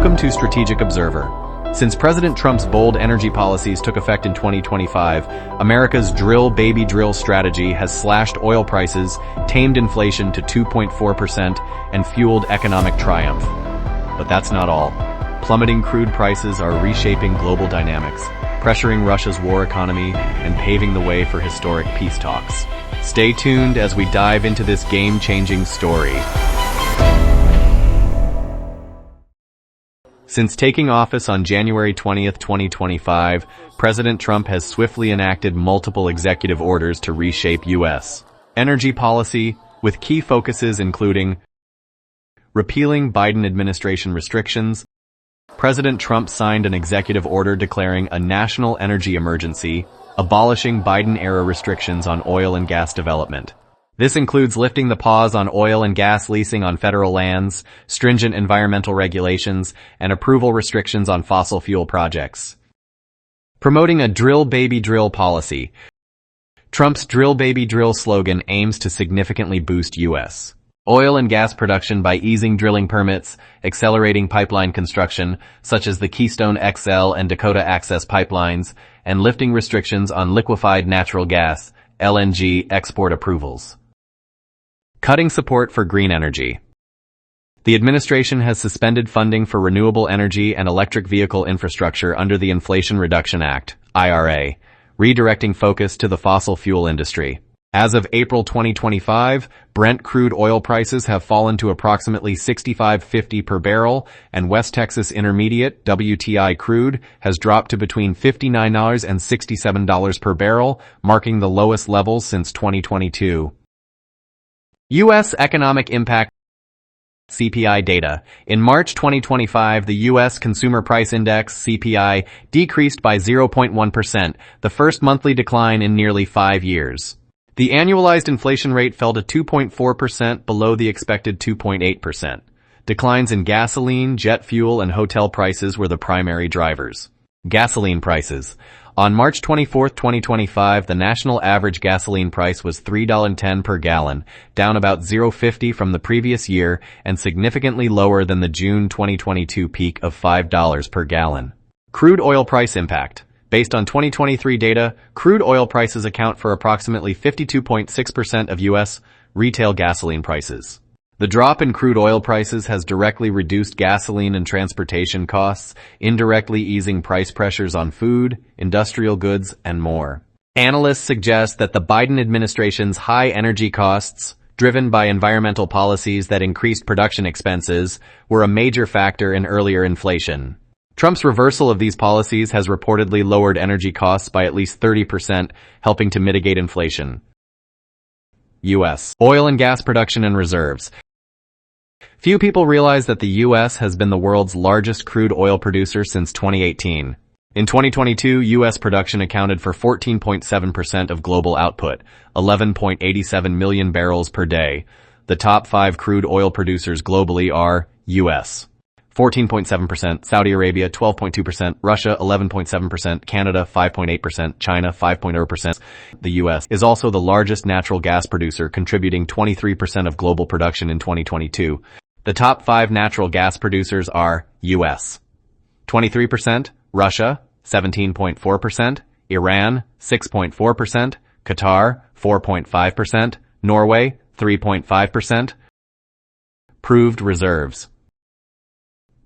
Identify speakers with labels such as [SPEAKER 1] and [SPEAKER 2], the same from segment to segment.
[SPEAKER 1] Welcome to Strategic Observer. Since President Trump's bold energy policies took effect in 2025, America's drill baby drill strategy has slashed oil prices, tamed inflation to 2.4%, and fueled economic triumph. But that's not all. Plummeting crude prices are reshaping global dynamics, pressuring Russia's war economy and paving the way for historic peace talks. Stay tuned as we dive into this game-changing story. Since taking office on January 20, 2025, President Trump has swiftly enacted multiple executive orders to reshape U.S. energy policy, with key focuses including repealing Biden administration restrictions. President Trump signed an executive order declaring a national energy emergency, abolishing Biden-era restrictions on oil and gas development. This includes lifting the pause on oil and gas leasing on federal lands, stringent environmental regulations, and approval restrictions on fossil fuel projects. Promoting a drill baby drill policy. Trump's drill baby drill slogan aims to significantly boost U.S. oil and gas production by easing drilling permits, accelerating pipeline construction, such as the Keystone XL and Dakota Access pipelines, and lifting restrictions on liquefied natural gas, LNG, export approvals. Cutting support for green energy. The administration has suspended funding for renewable energy and electric vehicle infrastructure under the Inflation Reduction Act, IRA, redirecting focus to the fossil fuel industry. As of April 2025, Brent crude oil prices have fallen to approximately $65.50 per barrel, and West Texas Intermediate WTI crude has dropped to between $59 and $67 per barrel, marking the lowest levels since 2022. U.S. Economic Impact CPI data. In March 2025, the U.S. Consumer Price Index, CPI, decreased by 0.1%, the first monthly decline in nearly 5 years. The annualized inflation rate fell to 2.4%, below the expected 2.8%. Declines in gasoline, jet fuel, and hotel prices were the primary drivers. Gasoline prices. On March 24, 2025, the national average gasoline price was $3.10 per gallon, down about $0.50 from the previous year and significantly lower than the June 2022 peak of $5 per gallon. Crude oil price impact. Based on 2023 data, crude oil prices account for approximately 52.6% of U.S. retail gasoline prices. The drop in crude oil prices has directly reduced gasoline and transportation costs, indirectly easing price pressures on food, industrial goods, and more. Analysts suggest that the Biden administration's high energy costs, driven by environmental policies that increased production expenses, were a major factor in earlier inflation. Trump's reversal of these policies has reportedly lowered energy costs by at least 30%, helping to mitigate inflation. U.S. oil and gas production and reserves. Few people realize that the U.S. has been the world's largest crude oil producer since 2018. In 2022, U.S. production accounted for 14.7% of global output, 11.87 million barrels per day. The top 5 crude oil producers globally are U.S. 14.7%, Saudi Arabia 12.2%, Russia 11.7%, Canada 5.8%, China 5.0%. The U.S. is also the largest natural gas producer, contributing 23% of global production in 2022. The top 5 natural gas producers are U.S. 23%, Russia 17.4%, Iran 6.4%, Qatar 4.5%, Norway 3.5%. Proved reserves.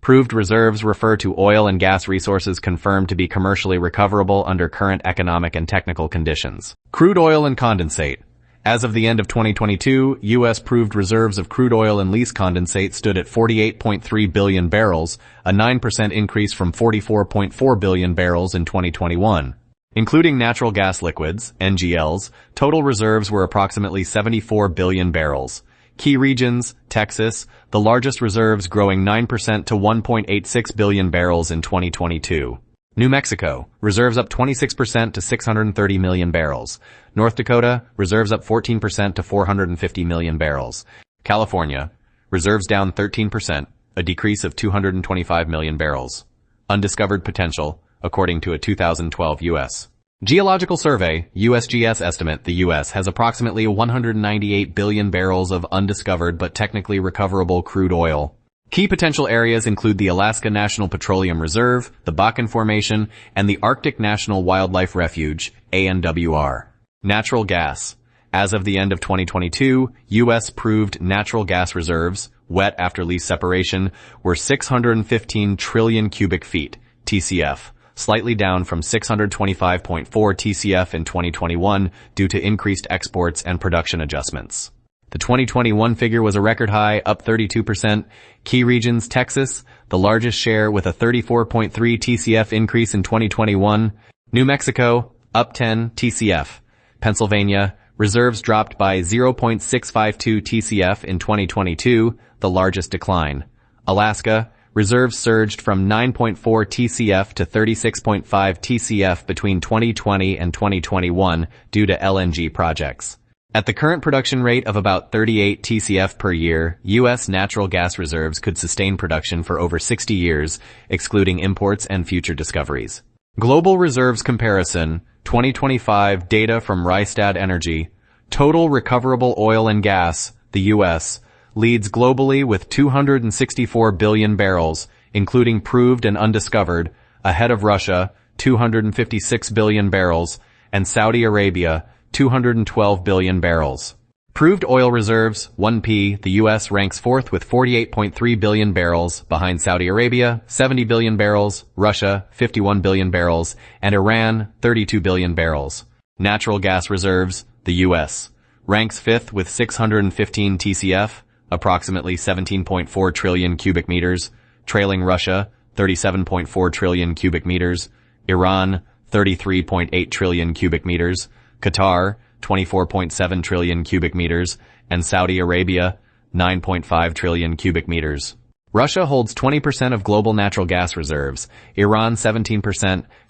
[SPEAKER 1] Proved reserves refer to oil and gas resources confirmed to be commercially recoverable under current economic and technical conditions. Crude oil and condensate. As of the end of 2022, U.S. proved reserves of crude oil and lease condensate stood at 48.3 billion barrels, a 9% increase from 44.4 billion barrels in 2021. Including natural gas liquids, NGLs, total reserves were approximately 74 billion barrels. Key regions, Texas, the largest reserves growing 9% to 1.86 billion barrels in 2022. New Mexico, reserves up 26% to 630 million barrels. North Dakota, reserves up 14% to 450 million barrels. California, reserves down 13%, a decrease of 225 million barrels. Undiscovered potential, according to a 2012 U.S. Geological Survey, USGS estimate, the U.S. has approximately 198 billion barrels of undiscovered but technically recoverable crude oil. Key potential areas include the Alaska National Petroleum Reserve, the Bakken Formation, and the Arctic National Wildlife Refuge, ANWR. Natural gas. As of the end of 2022, U.S. proved natural gas reserves, wet after lease separation, were 615 trillion cubic feet, TCF, slightly down from 625.4 TCF in 2021 due to increased exports and production adjustments. The 2021 figure was a record high, up 32%. Key regions: Texas, the largest share with a 34.3 TCF increase in 2021. New Mexico, up 10 TCF. Pennsylvania, reserves dropped by 0.652 TCF in 2022, the largest decline. Alaska, reserves surged from 9.4 TCF to 36.5 TCF between 2020 and 2021 due to LNG projects. At the current production rate of about 38 TCF per year, U.S. natural gas reserves could sustain production for over 60 years, excluding imports and future discoveries. Global reserves comparison, 2025 data from Rystad Energy. Total recoverable oil and gas, the U.S., leads globally with 264 billion barrels, including proved and undiscovered, ahead of Russia, 256 billion barrels, and Saudi Arabia, 212 billion barrels. Proved oil reserves, 1P, the U.S. ranks fourth with 48.3 billion barrels, behind Saudi Arabia, 70 billion barrels, Russia, 51 billion barrels, and Iran, 32 billion barrels. Natural gas reserves, the U.S. ranks fifth with 615 TCF, approximately 17.4 trillion cubic meters, trailing Russia, 37.4 trillion cubic meters, Iran, 33.8 trillion cubic meters, Qatar, 24.7 trillion cubic meters, and Saudi Arabia, 9.5 trillion cubic meters. Russia holds 20% of global natural gas reserves, Iran 17%,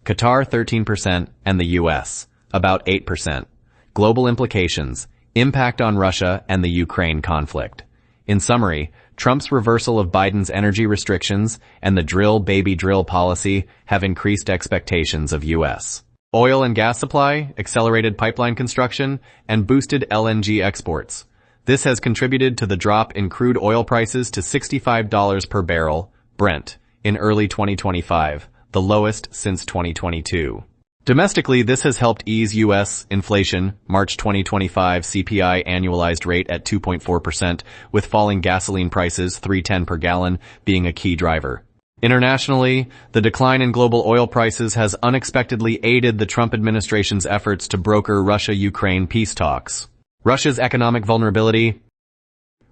[SPEAKER 1] Qatar 13%, and the U.S. about 8%. Global implications, impact on Russia and the Ukraine conflict. In summary, Trump's reversal of Biden's energy restrictions and the drill baby drill policy have increased expectations of U.S. oil and gas supply, accelerated pipeline construction, and boosted LNG exports. This has contributed to the drop in crude oil prices to $65 per barrel, Brent, in early 2025, the lowest since 2022. Domestically, this has helped ease U.S. inflation, March 2025 CPI annualized rate at 2.4%, with falling gasoline prices $3.10 per gallon being a key driver. Internationally, the decline in global oil prices has unexpectedly aided the Trump administration's efforts to broker Russia-Ukraine peace talks. Russia's economic vulnerability.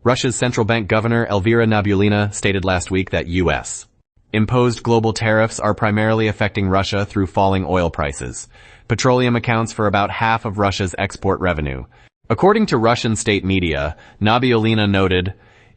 [SPEAKER 1] Russia's central bank governor Elvira Nabiullina stated last week that U.S. imposed global tariffs are primarily affecting Russia through falling oil prices. Petroleum accounts for about half of Russia's export revenue. According to Russian state media, Nabiullina noted,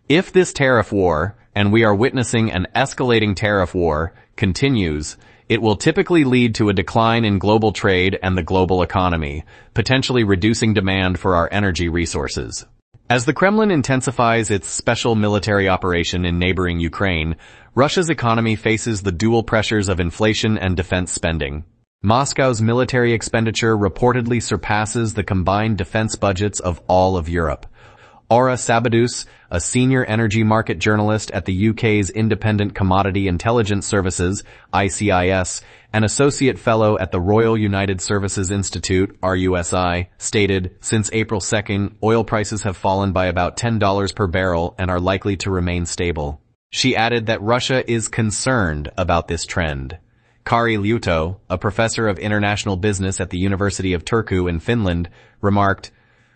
[SPEAKER 1] "If this tariff war, and we are witnessing an escalating tariff war, continues, it will typically lead to a decline in global trade and the global economy, potentially reducing demand for our energy resources." As the Kremlin intensifies its special military operation in neighboring Ukraine, Russia's economy faces the dual pressures of inflation and defense spending. Moscow's military expenditure reportedly surpasses the combined defense budgets of all of Europe. Aura Sabadus, a senior energy market journalist at the UK's Independent Commodity Intelligence Services, ICIS, an associate fellow at the Royal United Services Institute, RUSI, stated, "Since April 2nd, oil prices have fallen by about $10 per barrel and are likely to remain stable." She added that Russia is concerned about this trend. Kari Liuto, a professor of international business at the University of Turku in Finland, remarked,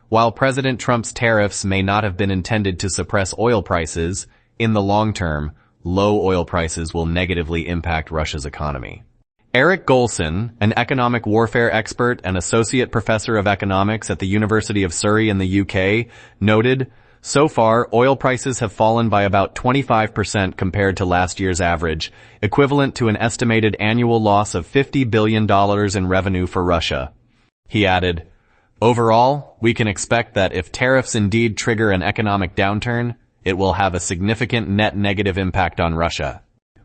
[SPEAKER 1] "While President Trump's tariffs may not have been intended to suppress oil prices, in the long term, low oil prices will negatively impact Russia's economy." Eric Golson, an economic warfare expert and associate professor of economics at the University of Surrey in the UK, noted, "So far, oil prices have fallen by about 25% compared to last year's average, equivalent to an estimated annual loss of $50 billion in revenue for Russia." He added, "Overall, we can expect that if tariffs indeed trigger an economic downturn, it will have a significant net negative impact on Russia.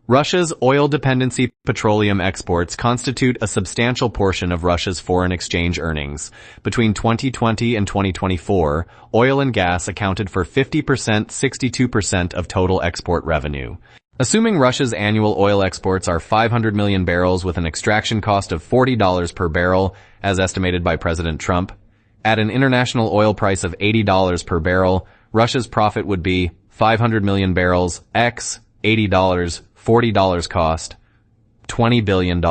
[SPEAKER 1] Russia's oil-dependency petroleum exports constitute a substantial portion of Russia's foreign exchange earnings. Between 2020 and 2024, oil and gas accounted for 50%, 62% of total export revenue. Assuming Russia's annual oil exports are 500 million barrels with an extraction cost of $40 per barrel, as estimated by President Trump, at an international oil price of $80 per barrel, Russia's profit would be 500 million barrels, x $80, $40 cost, $20 billion.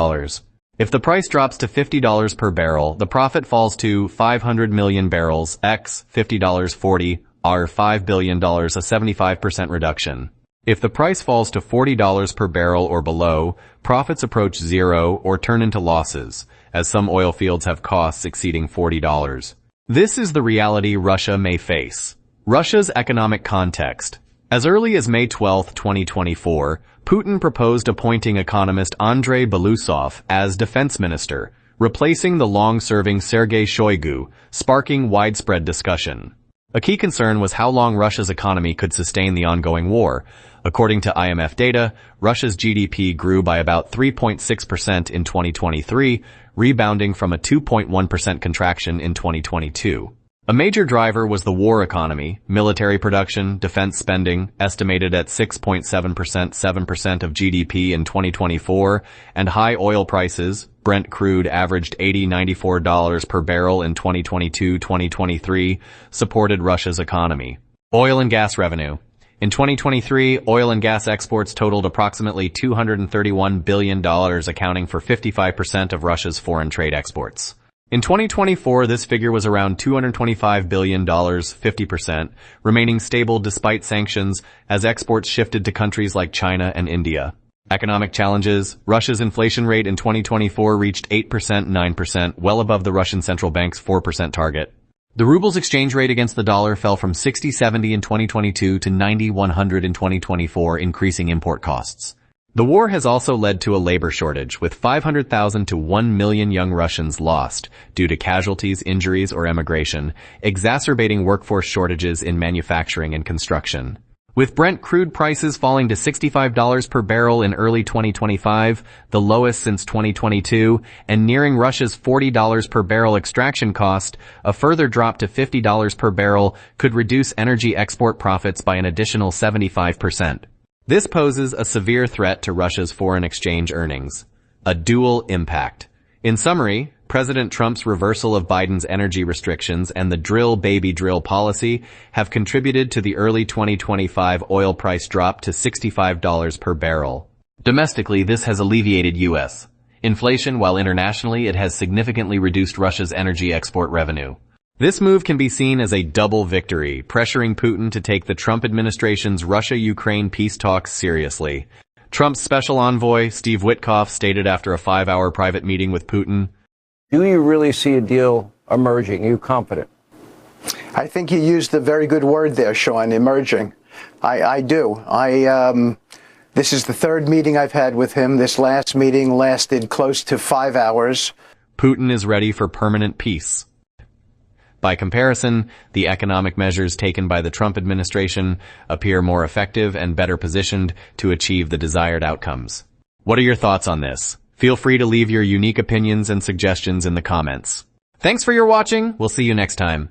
[SPEAKER 1] If the price drops to $50 per barrel, the profit falls to 500 million barrels, x $50, 40, are $5 billion, a 75% reduction. If the price falls to $40 per barrel or below, profits approach zero or turn into losses, as some oil fields have costs exceeding $40. This is the reality Russia may face. Russia's economic context. As early as May 12, 2024, Putin proposed appointing economist Andrei Belousov as defense minister, replacing the long-serving Sergei Shoigu, sparking widespread discussion. A key concern was how long Russia's economy could sustain the ongoing war. According to IMF data, Russia's GDP grew by about 3.6% in 2023, rebounding from a 2.1% contraction in 2022. A major driver was the war economy, military production, defense spending, estimated at 6.7%, 7% of GDP in 2024, and high oil prices. Brent crude averaged $94 per barrel in 2022-2023, supported Russia's economy. Oil and gas revenue. In 2023, oil and gas exports totaled approximately $231 billion, accounting for 55% of Russia's foreign trade exports. In 2024, this figure was around $225 billion, 50%, remaining stable despite sanctions as exports shifted to countries like China and India. Economic challenges. Russia's inflation rate in 2024 reached 8%, 9%, well above the Russian central bank's 4% target. The ruble's exchange rate against the dollar fell from 60.70 in 2022 to 90.100 in 2024, increasing import costs. The war has also led to a labor shortage, with 500,000 to 1 million young Russians lost due to casualties, injuries, or emigration, exacerbating workforce shortages in manufacturing and construction. With Brent crude prices falling to $65 per barrel in early 2025, the lowest since 2022, and nearing Russia's $40 per barrel extraction cost, a further drop to $50 per barrel could reduce energy export profits by an additional 75%. This poses a severe threat to Russia's foreign exchange earnings. A dual impact. In summary, President Trump's reversal of Biden's energy restrictions and the drill baby drill policy have contributed to the early 2025 oil price drop to $65 per barrel. Domestically, this has alleviated U.S. inflation, while internationally it has significantly reduced Russia's energy export revenue. This move can be seen as a double victory, pressuring Putin to take the Trump administration's Russia-Ukraine peace talks seriously. Trump's special envoy, Steve Witkoff, stated after a 5-hour private meeting with Putin,
[SPEAKER 2] "Do you really see a deal emerging? Are you confident?"
[SPEAKER 3] I think you used a very good word there, Sean, emerging. I do. This is the third meeting I've had with him. This last meeting lasted close to 5 hours.
[SPEAKER 1] Putin is ready for permanent peace. By comparison, the economic measures taken by the Trump administration appear more effective and better positioned to achieve the desired outcomes. What are your thoughts on this? Feel free to leave your unique opinions and suggestions in the comments. Thanks for your watching. We'll see you next time.